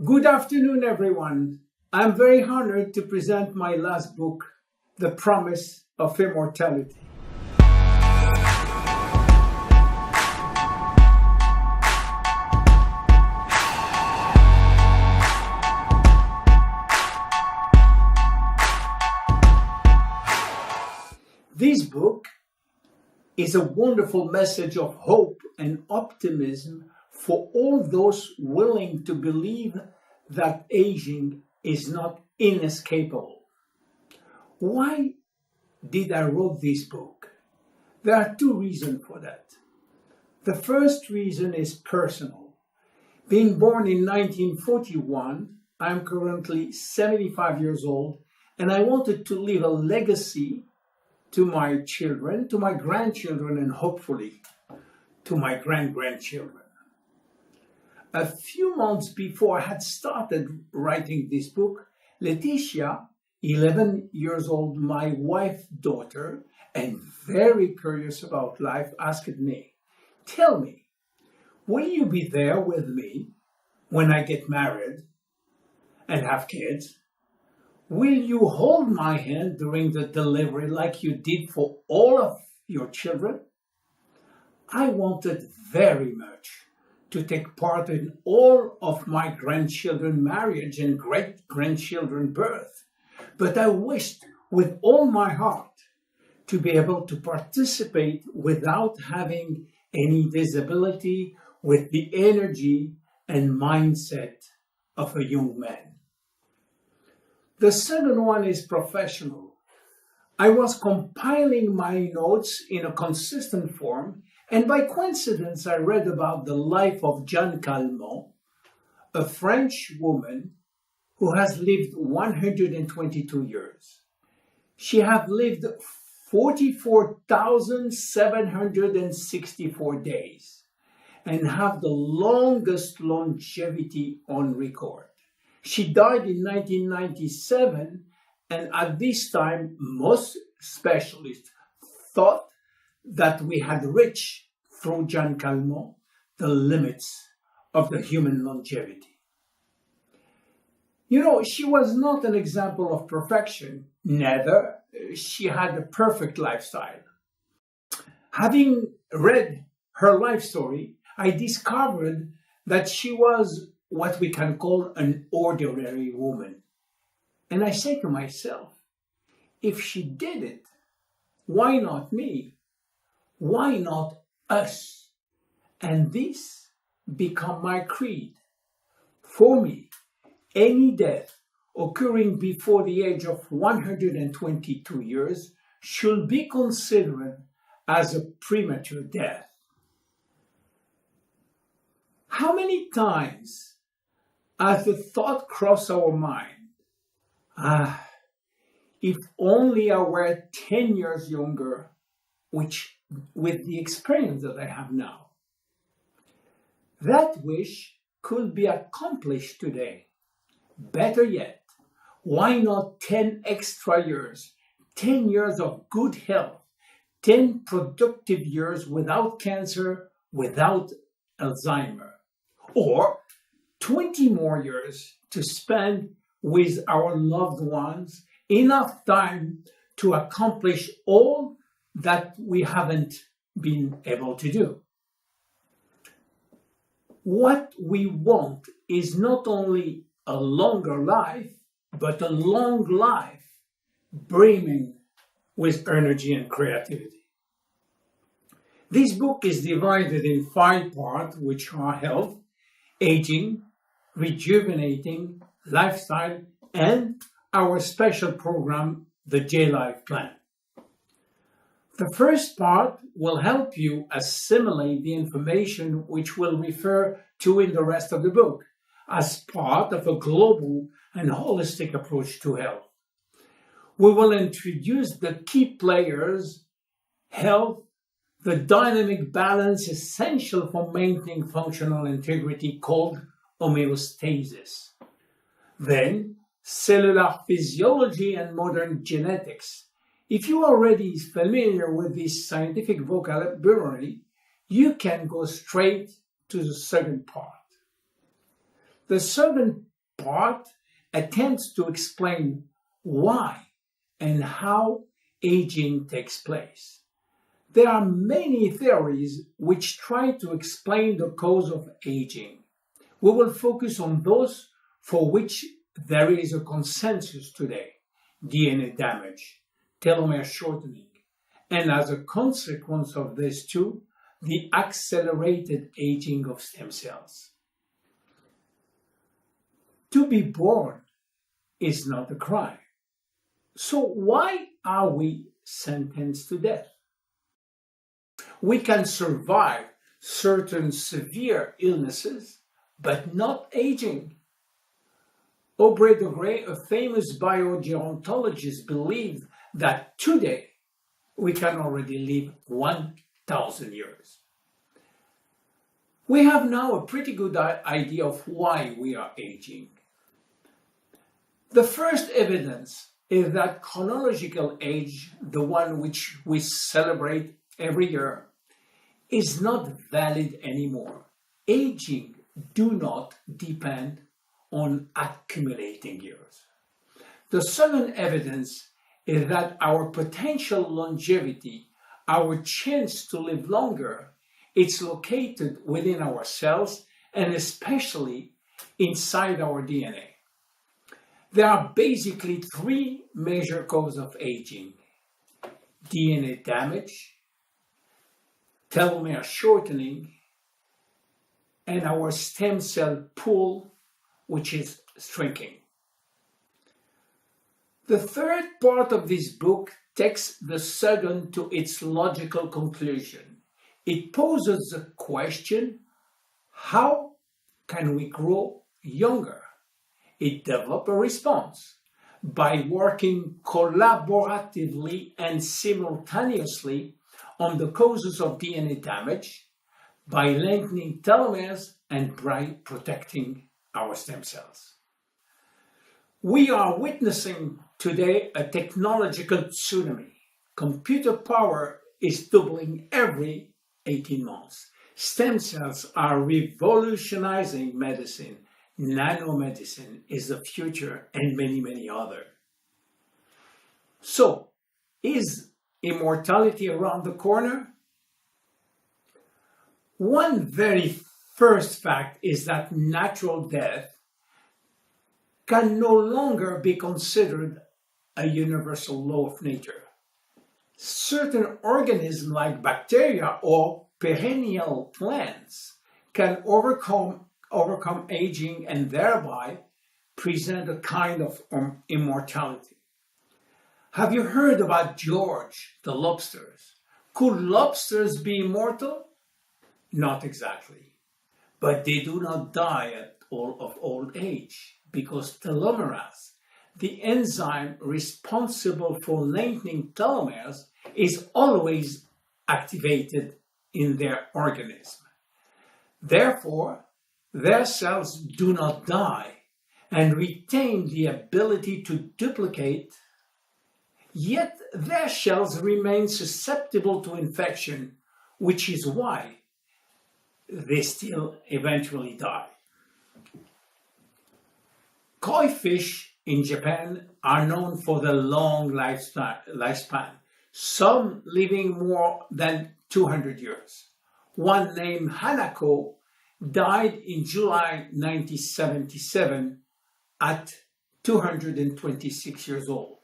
Good afternoon, everyone. I'm very honored to present my last book, The Promise of Immortality. This book is a wonderful message of hope and optimism for all those willing to believe that aging is not inescapable. Why did I write this book? There are two reasons for that. The first reason is personal. Being born in 1941, I'm currently 75 years old, and I wanted to leave a legacy to my children, to my grandchildren, and hopefully to my grandchildren. A few months before I had started writing this book, Laetitia, 11 years old, my wife's daughter, and very curious about life, asked me, "Tell me, will you be there with me when I get married and have kids? Will you hold my hand during the delivery like you did for all of your children?" I wanted very much to take part in all of my grandchildren's marriage and great-grandchildren's birth, but I wished with all my heart to be able to participate without having any disability, with the energy and mindset of a young man. The second one is professional. I was compiling my notes in a consistent form, and by coincidence, I read about the life of Jeanne Calment, a French woman who has lived 122 years. She has lived 44,764 days and have the longest longevity on record. She died in 1997, and at this time, most specialists thought that we had reached, through Jeanne Calment, the limits of the human longevity. You know, she was not an example of perfection, neither she had a perfect lifestyle. Having read her life story, I discovered that she was what we can call an ordinary woman. And I say to myself, if she did it, why not me? Why not us? And this became my creed. For me, any death occurring before the age of 122 years should be considered as a premature death. How many times has the thought crossed our mind, if only I were 10 years younger, which with the experience that I have now. That wish could be accomplished today. Better yet, why not 10 extra years, 10 years of good health, 10 productive years without cancer, without Alzheimer, or 20 more years to spend with our loved ones, enough time to accomplish all that we haven't been able to do. What we want is not only a longer life, but a long life brimming with energy and creativity. This book is divided in 5 parts, which are health, aging, rejuvenating, lifestyle, and our special program, the J-Life Plan. The first part will help you assimilate the information which we'll refer to in the rest of the book as part of a global and holistic approach to health. We will introduce the key players, health, the dynamic balance essential for maintaining functional integrity called homeostasis. Then, cellular physiology and modern genetics. If you are already familiar with this scientific vocabulary, you can go straight to the second part. The second part attempts to explain why and how aging takes place. There are many theories which try to explain the cause of aging. We will focus on those for which there is a consensus today: DNA damage, telomere shortening, and as a consequence of this too, the accelerated aging of stem cells. To be born is not a crime. So why are we sentenced to death? We can survive certain severe illnesses, but not aging. Aubrey de Grey, a famous biogerontologist, believed that today we can already live 1,000 years. We have now a pretty good idea of why we are aging. The first evidence is that chronological age, the one which we celebrate every year, is not valid anymore. Aging do not depend on accumulating years. The second evidence is that our potential longevity, our chance to live longer, it's located within our cells and especially inside our DNA. There are basically three major causes of aging: DNA damage, telomere shortening, and our stem cell pool, which is shrinking. The third part of this book takes the second to its logical conclusion. It poses the question, how can we grow younger? It develops a response by working collaboratively and simultaneously on the causes of DNA damage, by lengthening telomeres and by protecting our stem cells. We are witnessing today a technological tsunami. Computer power is doubling every 18 months. Stem cells are revolutionizing medicine. Nanomedicine is the future, and many, many others. So, is immortality around the corner? One very first fact is that natural death can no longer be considered a universal law of nature. Certain organisms like bacteria or perennial plants can overcome aging and thereby present a kind of immortality. Have you heard about George the lobsters? Could lobsters be immortal? Not exactly. But they do not die of old age because telomerase, the enzyme responsible for lengthening telomeres, is always activated in their organism. Therefore, their cells do not die and retain the ability to duplicate, yet their cells remain susceptible to infection, which is why they still eventually die. Koi fish in Japan are known for their long lifespan, some living more than 200 years. One named Hanako died in July 1977 at 226 years old.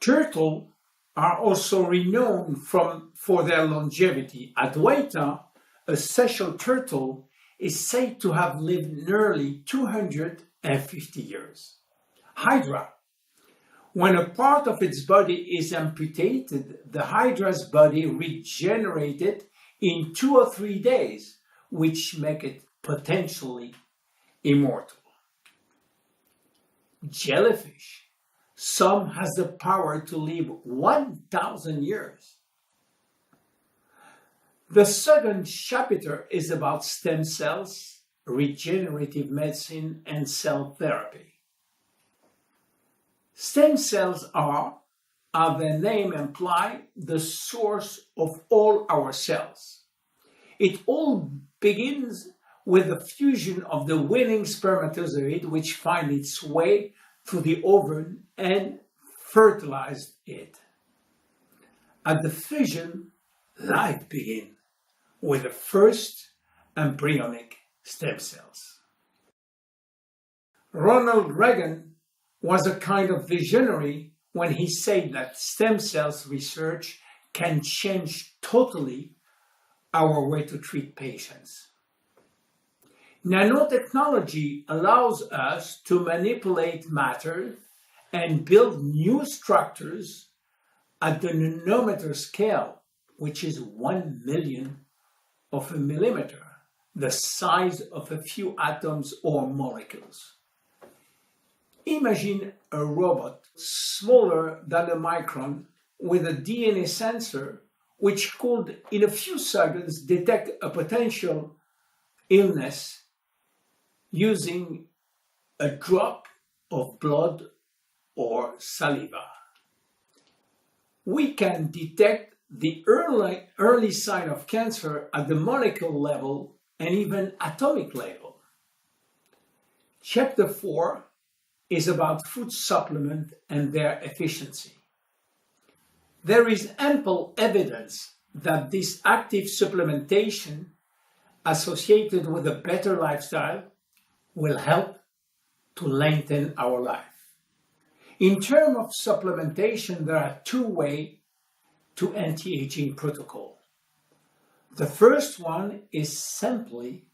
Turtles are also renowned for their longevity. Adwaita, a Seychelles turtle, is said to have lived nearly 250 years. Hydra. When a part of its body is amputated, the hydra's body regenerated in 2 or 3 days, which make it potentially immortal. Jellyfish. Some has the power to live 1,000 years. The second chapter is about stem cells, regenerative medicine, and cell therapy. Stem cells are, as their name implies, the source of all our cells. It all begins with the fusion of the winning spermatozoid, which finds its way to the ovum and fertilizes it. At the fission, life begins with the first embryonic stem cells. Ronald Reagan was a kind of visionary when he said that stem cells research can change totally our way to treat patients. Nanotechnology allows us to manipulate matter and build new structures at the nanometer scale, which is 1/1,000,000 of a millimeter, the size of a few atoms or molecules. Imagine a robot smaller than a micron with a DNA sensor which could, in a few seconds, detect a potential illness using a drop of blood or saliva. We can detect the early sign of cancer at the molecular level and even atomic level. Chapter 4 is about food supplement and their efficiency. There is ample evidence that this active supplementation associated with a better lifestyle will help to lengthen our life. In terms of supplementation, there are two ways to anti-aging protocol. The first one is simply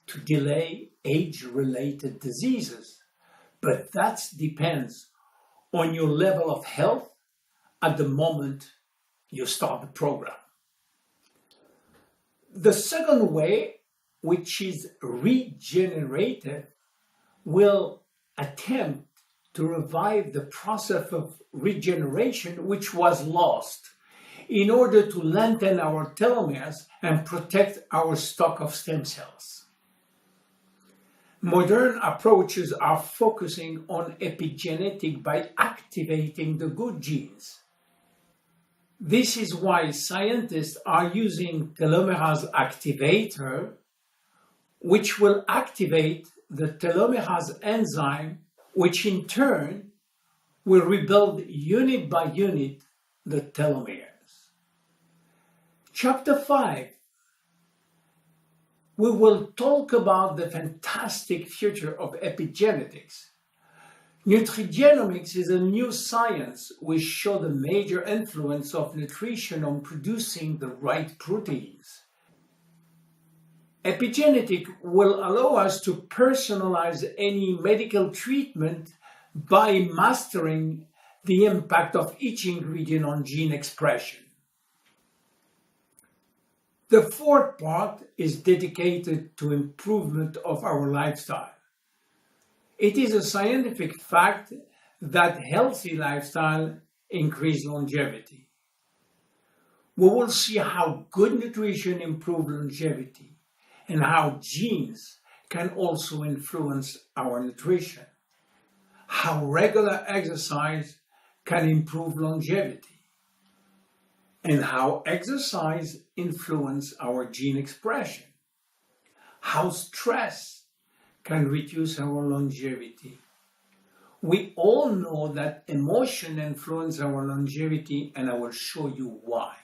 to delay age-related diseases, but that depends on your level of health at the moment you start the program. The second way, which is regenerative, will attempt to revive the process of regeneration which was lost in order to lengthen our telomeres and protect our stock of stem cells. Modern approaches are focusing on epigenetic by activating the good genes. This is why scientists are using telomerase activator, which will activate the telomerase enzyme, which in turn will rebuild unit by unit the telomeres. Chapter 5, we will talk about the fantastic future of epigenetics. Nutrigenomics is a new science which shows the major influence of nutrition on producing the right proteins. Epigenetic will allow us to personalize any medical treatment by mastering the impact of each ingredient on gene expression. The fourth part is dedicated to improvement of our lifestyle. It is a scientific fact that healthy lifestyle increases longevity. We will see how good nutrition improves longevity and how genes can also influence our nutrition, how regular exercise can improve longevity, and how exercise influences our gene expression, how stress can reduce our longevity. We all know that emotion influences our longevity, and I will show you why.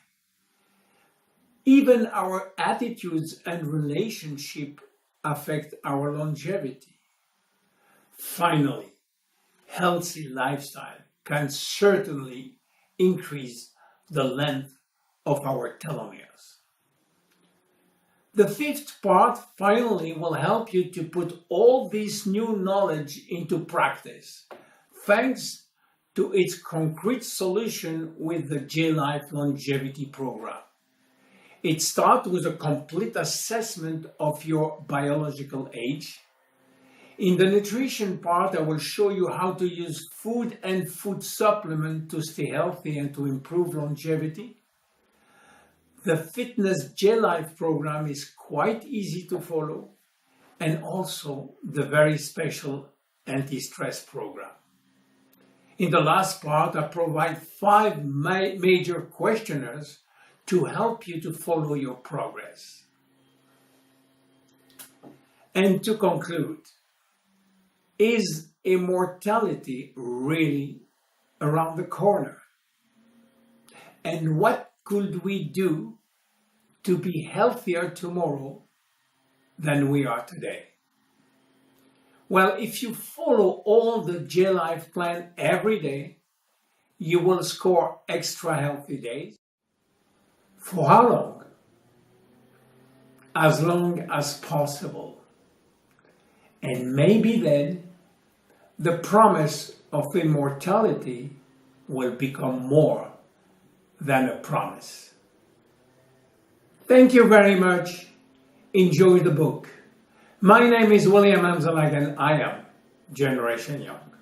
Even our attitudes and relationships affect our longevity. Finally, healthy lifestyle can certainly increase the length of our telomeres. The fifth part finally will help you to put all this new knowledge into practice, thanks to its concrete solution with the J-Life Longevity Program. It starts with a complete assessment of your biological age. In the nutrition part, I will show you how to use food and food supplement to stay healthy and to improve longevity. The Fitness J-Life program is quite easy to follow, and also the very special anti-stress program. In the last part, I provide 5 major questionnaires to help you to follow your progress. And to conclude, is immortality really around the corner? And what could we do to be healthier tomorrow than we are today? Well, if you follow all the J-Life plan every day, you will score extra healthy days. For how long? As long as possible. And maybe then, the promise of immortality will become more than a promise. Thank you very much. Enjoy the book. My name is William Amzalag and I am Generation Young.